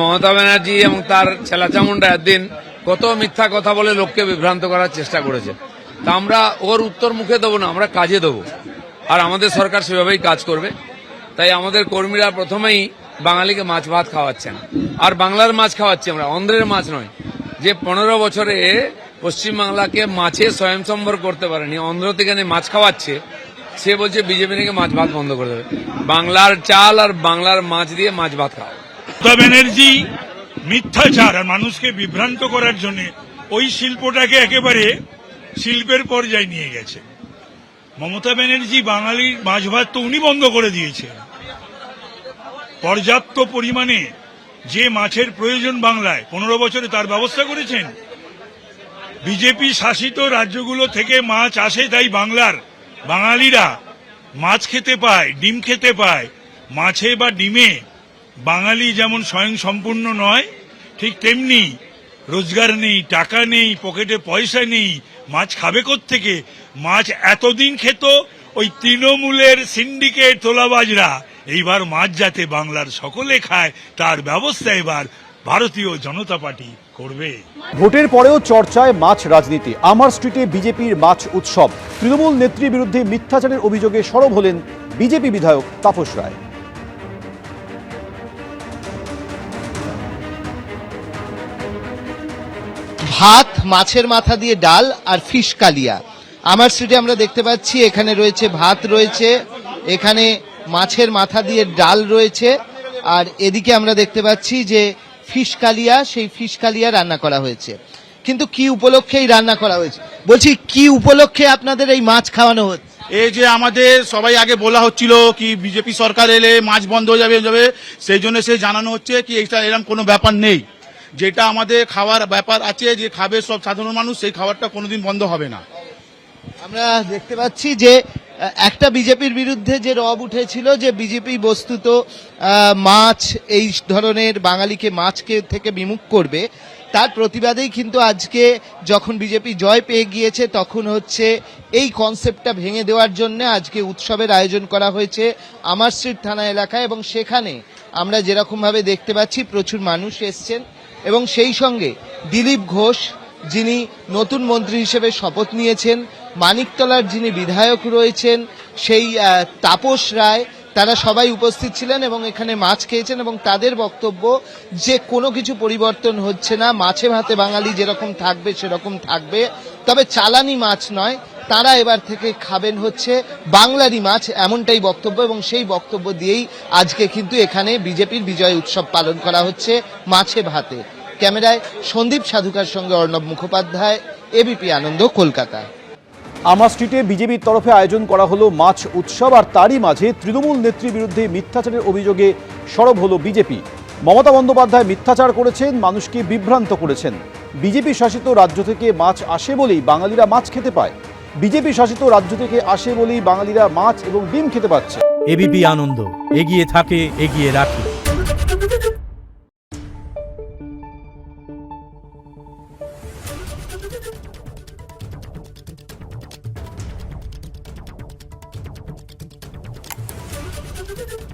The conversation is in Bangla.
মমতা ব্যানার্জি এবং তার ছেলাচামুন্ডা একদিন কত মিথ্যা কথা বলে লোককে বিভ্রান্ত করার চেষ্টা করেছে। তা আমরা ওর উত্তর মুখে দেবো না, আমরা কাজে দেবো, আর আমাদের সরকার সেভাবেই কাজ করবে। তাই আমাদের কর্মীরা প্রথমেই বাঙালিকে মাছ ভাত খাওয়াচ্ছেন, আর বাংলার মাছ খাওয়াচ্ছি আমরা, অন্ধ্রের মাছ নয়। যে 15 বছরে পশ্চিমবাংলাকে মাছে স্বয়ংসম্বর করতে পারেনি, অন্ধ্র থেকে মাছ খাওয়াচ্ছে, সে বলছে বিজেপি থেকে মাছ ভাত বন্ধ করে দেবে। বাংলার চাল আর বাংলার মাছ দিয়ে মাছ ভাত খাওয়া। মমতা ব্যানার্জি মিথ্যাচার আর মানুষকে বিভ্রান্ত করার জন্য ওই শিল্পটাকে একেবারে শিল্পের পর্যায়ে নিয়ে গেছে। মমতা ব্যানার্জি বাঙালির মাছ ভাত তো উনি বন্ধ করে দিয়েছেন। পর্যাপ্ত পরিমাণে যে মাছের প্রয়োজন বাংলায় 15 বছরে তার ব্যবস্থা করেছেন। বিজেপি শাসিত রাজ্যগুলো থেকে মাছ আসে, তাই বাঙালিরা মাছ খেতে পায়, ডিম খেতে পায়। মাছে বা ডিমে বাঙালি যেমন স্বয়ং সম্পূর্ণ নয়, ঠিক তেমনি রোজগার নেই, টাকা নেই, পকেটে পয়সা নেই, মাছ খাবে কোত্থেকে? মাছ এতদিন খেত ওই তৃণমূলের সিন্ডিকেট তোলাবাজরা। এইবার মাছ যাতে বাংলার সকলে খায় তার ব্যবস্থা এবার ভারতীয় জনতা পার্টি করবে। ভোটের পরেও চর্চায় মাছ রাজনীতি। আমার স্ট্রিটে বিজেপির মাছ উৎসব। তৃণমূল নেত্রীর বিরুদ্ধে মিথ্যাচারের অভিযোগে সরব হলেন বিজেপি বিধায়ক তাপস রায়। ভাত, মাছের মাথা দিয়ে ডাল আর ফিশ কালিয়া। আমার স্ট্রিটে আমরা দেখতে পাচ্ছি এখানে রয়েছে ভাত, রয়েছে এখানে মাছের মাথা দিয়ে ডাল রয়েছে, আর এদিকে আমরা দেখতে পাচ্ছি যে ফিশ কালিয়া, সেই ফিশ কালিয়া রান্না করা হয়েছে। কিন্তু কি উপলক্ষে এই রান্না করা হয়েছে? বলছি কি উপলক্ষে আপনাদের এই মাছ খাওয়ানো হচ্ছে? এই যে আমাদের সবাই আগে বলা হচ্ছিল কি বিজেপি সরকার এলে মাছ বন্ধ হয়ে যাবে, সেই জন্য সে জানানো হচ্ছে কি এটা এরকম কোনো ব্যাপার নেই। যেটা আমাদের খাওয়ার ব্যাপার আছে, যে খাবে সব সাধারণ মানুষ, সেই খাবারটা কোনোদিন বন্ধ হবে না। আমরা দেখতে পাচ্ছি যে একটা বিজেপির বিরুদ্ধে যে রব উঠেছিল যে বিজেপি বস্তুত মাছ, এই ধরনের বাঙালিকে মাছকে থেকে বিমুখ করবে, তার প্রতিবাদেই কিন্তু আজকে যখন বিজেপি জয় পেয়ে গিয়েছে তখন হচ্ছে এই কনসেপ্টটা ভেঙে দেওয়ার জন্য আজকে উৎসবের আয়োজন করা হয়েছে আমার স্ট্রিট থানা এলাকায়। এবং সেখানে আমরা যেরকম ভাবে দেখতে পাচ্ছি প্রচুর মানুষ এসছেন, এবং সেই সঙ্গে দিলীপ ঘোষ যিনি নতুন মন্ত্রী হিসেবে শপথ নিয়েছেন, মানিকতলার যিনি বিধায়ক রয়েছেন সেই তাপস রায়, তারা সবাই উপস্থিত ছিলেন এবং এখানে মাছ খেয়েছেন। এবং তাদের বক্তব্য যে কোনো কিছু পরিবর্তন হচ্ছে না, মাছে ভাতে বাঙালি যেরকম থাকবে সেরকম থাকবে, তবে চালানি মাছ নয়, তারা এবার থেকে খাবেন হচ্ছে বাংলারই মাছ, এমনটাই বক্তব্য। এবং সেই বক্তব্য দিয়েই আজকে কিন্তু এখানে বিজেপির বিজয় উৎসব পালন করা হচ্ছে মাছে ভাতে। ক্যামেরায় সন্দীপ সাধুকার সঙ্গে অর্ণব মুখোপাধ্যায়, এবিপি আনন্দ, কলকাতা। আমার স্ট্রিটে বিজেপির তরফে আয়োজন করা হলো মাছ উৎসব, আর তারই মাঝে তৃণমূল নেত্রীর বিরুদ্ধে মিথ্যাচারের অভিযোগে সরব হলো বিজেপি। মমতা বন্দ্যোপাধ্যায় মিথ্যাচার করেছেন, মানুষকে বিভ্রান্ত করেছেন। বিজেপি শাসিত রাজ্য থেকে মাছ আসে বলেই বাঙালিরা মাছ খেতে পায়। বিজেপি শাসিত রাজ্য থেকে আসে বলেই বাঙালিরা মাছ এবং ডিম খেতে পাচ্ছে। এবিপি আনন্দ, এগিয়ে থাকে, এগিয়ে রাখে। Thank you.